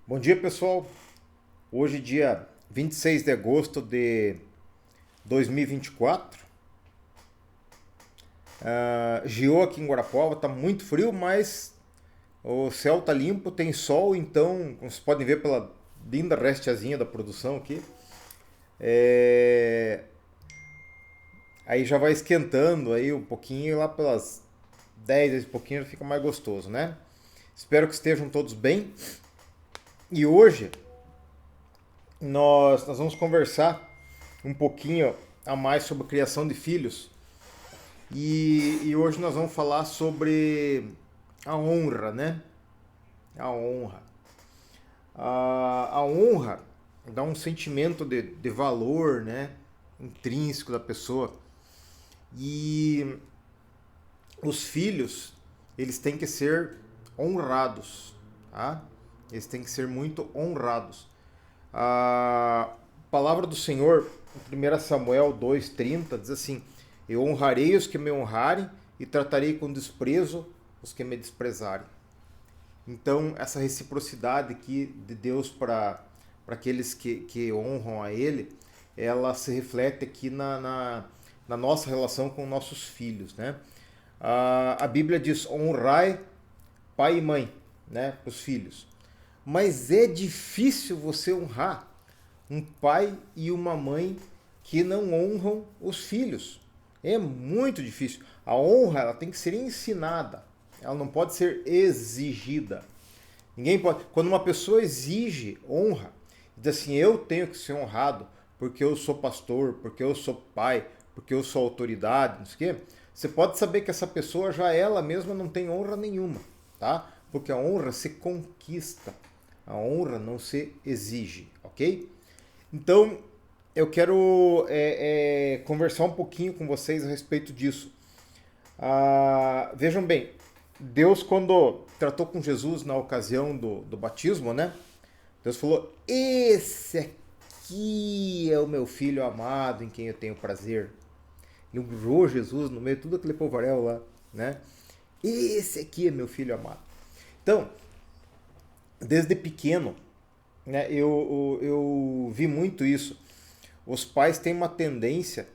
Bom dia, pessoal. Hoje, dia 26 de agosto de 2024. Giou aqui em Guarapuava, tá muito frio, mas o céu tá limpo, tem sol, então, como vocês podem ver pela linda resteazinha da produção aqui, é, aí já vai esquentando aí um pouquinho e lá pelas 10 e pouquinho já fica mais gostoso, né? Espero que estejam todos bem. E hoje nós vamos conversar um pouquinho a mais sobre criação de filhos. E hoje nós vamos falar sobre a honra, né? A honra. A honra dá um sentimento de valor, né? Intrínseco da pessoa. E os filhos, eles têm que ser honrados, tá? Eles têm que ser muito honrados. A palavra do Senhor, em 1 Samuel 2,30, diz assim: Eu honrarei os que me honrarem e tratarei com desprezo os que me desprezarem. Então, essa reciprocidade aqui de Deus para aqueles que honram a Ele, ela se reflete aqui na nossa relação com nossos filhos, né? A Bíblia diz: honrai pai e mãe, né, os filhos. Mas é difícil você honrar um pai e uma mãe que não honram os filhos. É muito difícil. A honra ela tem que ser ensinada. Ela não pode ser exigida. Ninguém pode. Quando uma pessoa exige honra, diz assim: eu tenho que ser honrado porque eu sou pastor, porque eu sou pai, porque eu sou autoridade, não sei o quê. Você pode saber que essa pessoa já ela mesma não tem honra nenhuma, tá? Porque a honra se conquista. A honra não se exige, ok? Então, eu quero conversar um pouquinho com vocês a respeito disso. Vejam bem, Deus, quando tratou com Jesus na ocasião do batismo, né? Deus falou: Esse aqui é o meu filho amado em quem eu tenho prazer. Ele honrou Jesus no meio de tudo aquele povaréu lá, né? Esse aqui é meu filho amado. Então, desde pequeno, né, eu vi muito isso. Os pais têm uma tendência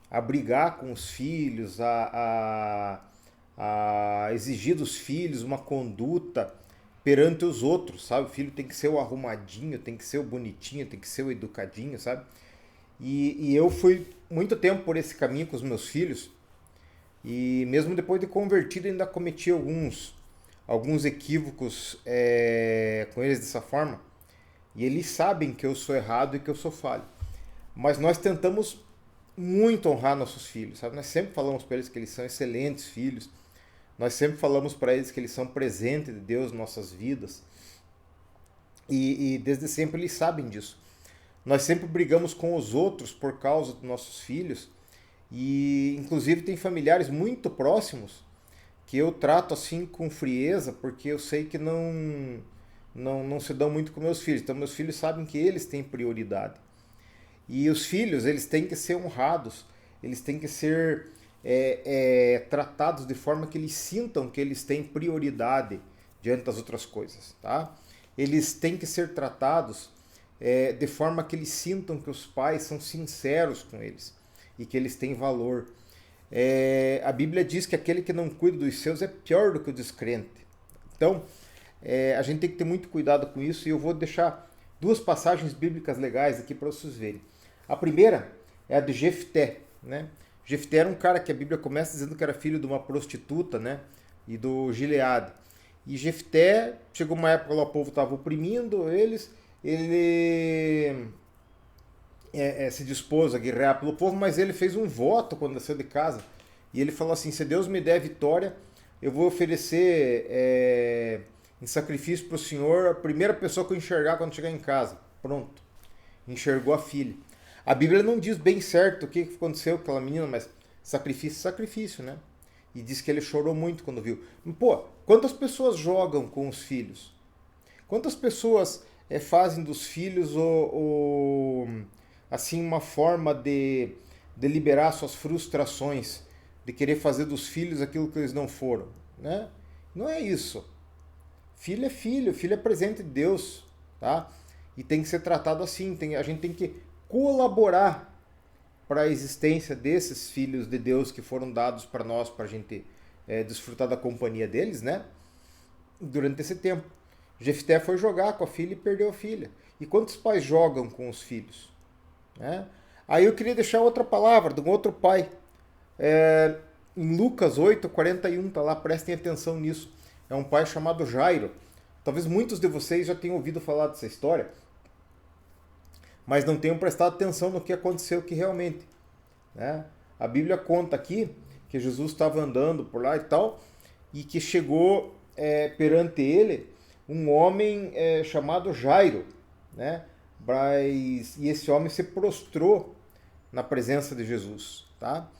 a brigar com os filhos, a exigir dos filhos uma conduta perante os outros, sabe? O filho tem que ser o arrumadinho, tem que ser o bonitinho, tem que ser o educadinho, sabe? E eu fui muito tempo por esse caminho com os meus filhos, e mesmo depois de convertido ainda cometi alguns equívocos com eles dessa forma. E eles sabem que eu sou errado e que eu sou falho. Mas nós tentamos muito honrar nossos filhos, sabe? Nós sempre falamos para eles que eles são excelentes filhos. Nós sempre falamos para eles que eles são presente de Deus em nossas vidas. E desde sempre eles sabem disso. Nós sempre brigamos com os outros por causa dos nossos filhos. E inclusive tem familiares muito próximos que eu trato assim com frieza, porque eu sei que não se dão muito com meus filhos. Então meus filhos sabem que eles têm prioridade. E os filhos, eles têm que ser honrados, eles têm que ser tratados de forma que eles sintam que eles têm prioridade diante das outras coisas, tá? Eles têm que ser tratados de forma que eles sintam que os pais são sinceros com eles e que eles têm valor. A Bíblia diz que aquele que não cuida dos seus é pior do que o descrente. Então, a gente tem que ter muito cuidado com isso, e eu vou deixar duas passagens bíblicas legais aqui para vocês verem. A primeira é a de Jefté, né? Jefté era um cara que a Bíblia começa dizendo que era filho de uma prostituta, né? E do Gileade. E Jefté, chegou uma época lá o povo estava oprimindo eles, ele se dispôs a guerrear pelo povo, mas ele fez um voto quando saiu de casa. E ele falou assim: se Deus me der vitória, eu vou oferecer em sacrifício para o Senhor a primeira pessoa que eu enxergar quando chegar em casa. Pronto. Enxergou a filha. A Bíblia não diz bem certo o que aconteceu com aquela menina, mas sacrifício é sacrifício, né? E diz que ele chorou muito quando viu. Pô, quantas pessoas jogam com os filhos? Quantas pessoas fazem dos filhos assim uma forma de liberar suas frustrações, de querer fazer dos filhos aquilo que eles não foram, né? Não é isso. Filho é filho, filho é presente de Deus. tá? E tem que ser tratado assim, a gente tem que colaborar para a existência desses filhos de Deus que foram dados para nós, para a gente desfrutar da companhia deles, né? Durante esse tempo. Jefté foi jogar com a filha e perdeu a filha. E quantos pais jogam com os filhos? Né? Aí eu queria deixar outra palavra de um outro pai. Em Lucas 8:41, tá lá, prestem atenção nisso. É um pai chamado Jairo. Talvez muitos de vocês já tenham ouvido falar dessa história, mas não tenham prestado atenção no que aconteceu aqui realmente. Né? A Bíblia conta aqui que Jesus estava andando por lá e tal, e que chegou perante ele um homem chamado Jairo, né? E esse homem se prostrou na presença de Jesus, tá?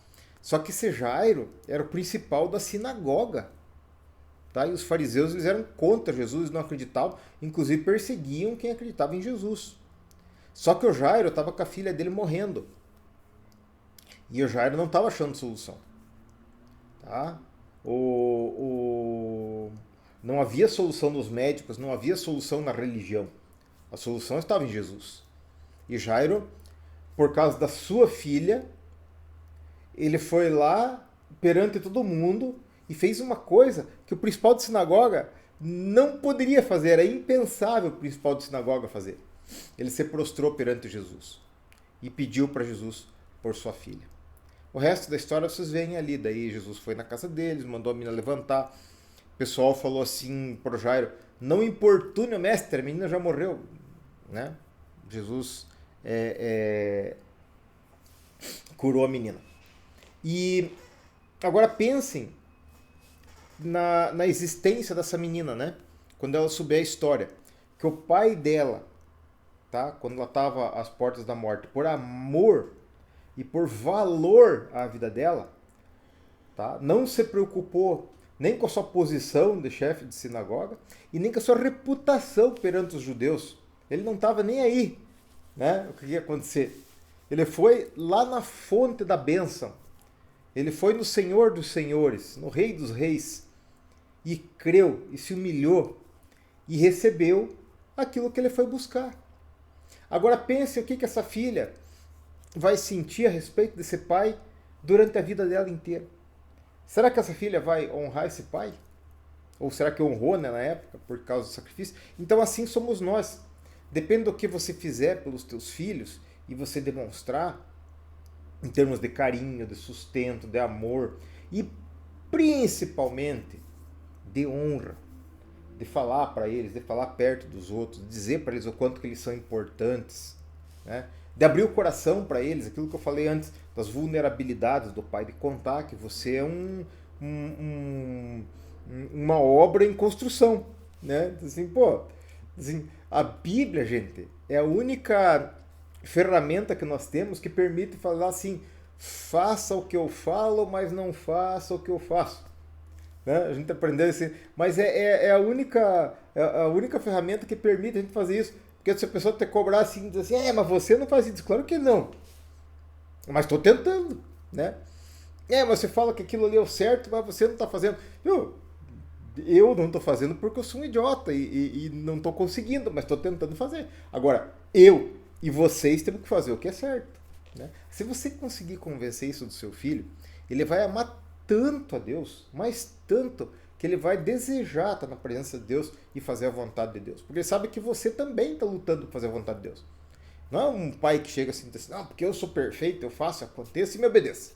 Só que esse Jairo era o principal da sinagoga, tá? E os fariseus eles eram contra Jesus, não acreditavam, inclusive perseguiam quem acreditava em Jesus. Só que o Jairo estava com a filha dele morrendo. E o Jairo não estava achando solução. Tá? Não havia solução nos médicos, não havia solução na religião. A solução estava em Jesus. E Jairo, por causa da sua filha, ele foi lá perante todo mundo e fez uma coisa que o principal de sinagoga não poderia fazer, era impensável o principal de sinagoga fazer. Ele se prostrou perante Jesus e pediu para Jesus por sua filha. O resto da história vocês veem ali. Daí Jesus foi na casa deles, mandou a menina levantar. O pessoal falou assim para o Jairo: não importune o mestre, a menina já morreu. Né? Jesus curou a menina. E agora pensem na existência dessa menina, né? Quando ela souber a história. Que o pai dela, tá? Quando ela estava às portas da morte, por amor e por valor à vida dela, tá? Não se preocupou nem com a sua posição de chefe de sinagoga e nem com a sua reputação perante os judeus. Ele não estava nem aí, né? O que ia acontecer. Ele foi lá na fonte da bênção. Ele foi no Senhor dos Senhores, no Rei dos Reis, e creu e se humilhou e recebeu aquilo que ele foi buscar. Agora pense o que essa filha vai sentir a respeito desse pai durante a vida dela inteira. Será que essa filha vai honrar esse pai? Ou será que honrou, né, na época por causa do sacrifício? Então assim somos nós. Depende do que você fizer pelos teus filhos e você demonstrar em termos de carinho, de sustento, de amor e principalmente de honra, de falar para eles, de falar perto dos outros, de dizer para eles o quanto que eles são importantes, né? De abrir o coração para eles, aquilo que eu falei antes, das vulnerabilidades do pai, de contar que você é uma obra em construção, né? Assim, pô, assim, a Bíblia, gente, é a única ferramenta que nós temos que permite falar assim: faça o que eu falo, mas não faça o que eu faço. Né? A gente aprendeu assim, mas é a única ferramenta que permite a gente fazer isso. Porque se a pessoa te cobrar assim, diz assim: mas você não faz isso. Claro que não. Mas estou tentando, né? Mas você fala que aquilo ali é o certo, mas você não está fazendo. Eu não estou fazendo porque eu sou um idiota e não estou conseguindo, mas estou tentando fazer. Agora, eu e vocês temos que fazer o que é certo. Né? Se você conseguir convencer isso do seu filho, ele vai amar tanto a Deus, mas tanto, que ele vai desejar estar na presença de Deus e fazer a vontade de Deus. Porque ele sabe que você também está lutando para fazer a vontade de Deus. Não é um pai que chega assim e diz assim: não, porque eu sou perfeito, eu faço, aconteça e me obedeça.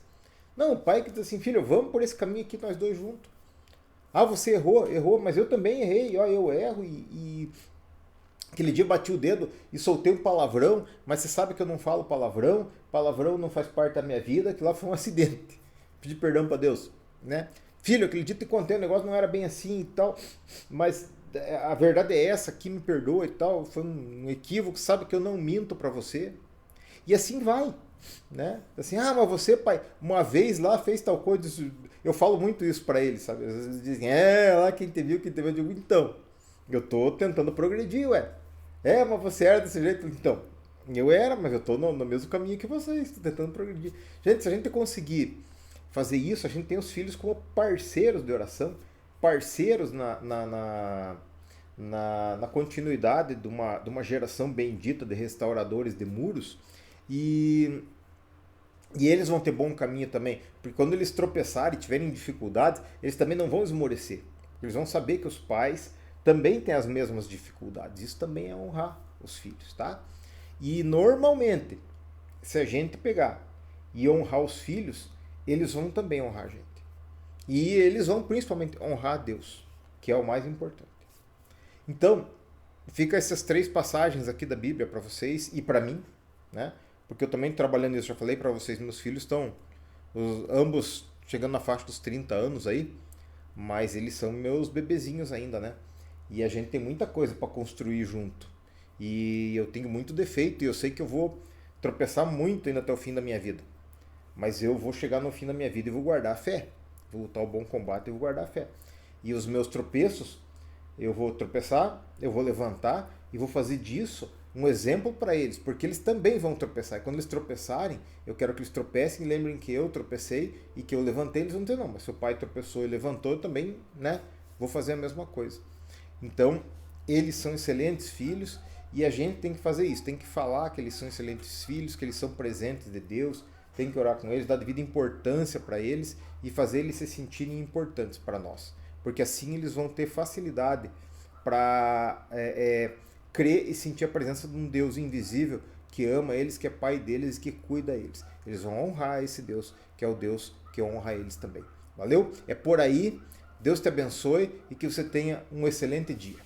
Não, um pai que diz assim: filho, vamos por esse caminho aqui nós dois juntos. Você errou, mas eu também errei, eu erro e aquele dia bati o dedo e soltei um palavrão, mas você sabe que eu não falo palavrão não faz parte da minha vida, que lá foi um acidente. Pedi perdão para Deus, né? Filho, aquele dia te contei, o negócio não era bem assim e tal, mas a verdade é essa, que me perdoa e tal, foi um equívoco, sabe que eu não minto para você. E assim vai, né? Assim: mas você, pai, uma vez lá fez tal coisa. Eu falo muito isso para eles, sabe? Às vezes eles dizem: lá quem te viu, eu digo: então, eu tô tentando progredir, ué. Mas você era desse jeito, então. Eu era, mas eu tô no mesmo caminho que vocês, tô tentando progredir. Gente, se a gente conseguir fazer isso, a gente tem os filhos como parceiros de oração, parceiros na continuidade de uma geração bendita de restauradores de muros, e, e eles vão ter bom caminho também, porque quando eles tropeçarem e tiverem dificuldades, eles também não vão esmorecer. Eles vão saber que os pais também têm as mesmas dificuldades. Isso também é honrar os filhos, tá? E normalmente, se a gente pegar e honrar os filhos, eles vão também honrar a gente. E eles vão principalmente honrar a Deus, que é o mais importante. Então, fica essas 3 passagens aqui da Bíblia para vocês e para mim, né? Porque eu também trabalhando nisso, já falei para vocês, meus filhos estão ambos chegando na faixa dos 30 anos aí, mas eles são meus bebezinhos ainda, né? E a gente tem muita coisa para construir junto. E eu tenho muito defeito e eu sei que eu vou tropeçar muito ainda até o fim da minha vida. Mas eu vou chegar no fim da minha vida e vou guardar a fé. Vou lutar o bom combate e vou guardar a fé. E os meus tropeços, eu vou tropeçar, eu vou levantar e vou fazer disso um exemplo para eles, porque eles também vão tropeçar. E quando eles tropeçarem, eu quero que eles tropecem e lembrem que eu tropecei e que eu levantei. Eles vão dizer, não, mas seu pai tropeçou e levantou, eu também, né, vou fazer a mesma coisa. Então, eles são excelentes filhos e a gente tem que fazer isso, tem que falar que eles são excelentes filhos, que eles são presentes de Deus, tem que orar com eles, dar devida importância para eles e fazer eles se sentirem importantes para nós. Porque assim eles vão ter facilidade para crer e sentir a presença de um Deus invisível que ama eles, que é pai deles e que cuida deles. Eles vão honrar esse Deus, que é o Deus que honra eles também. Valeu? É por aí. Deus te abençoe e que você tenha um excelente dia.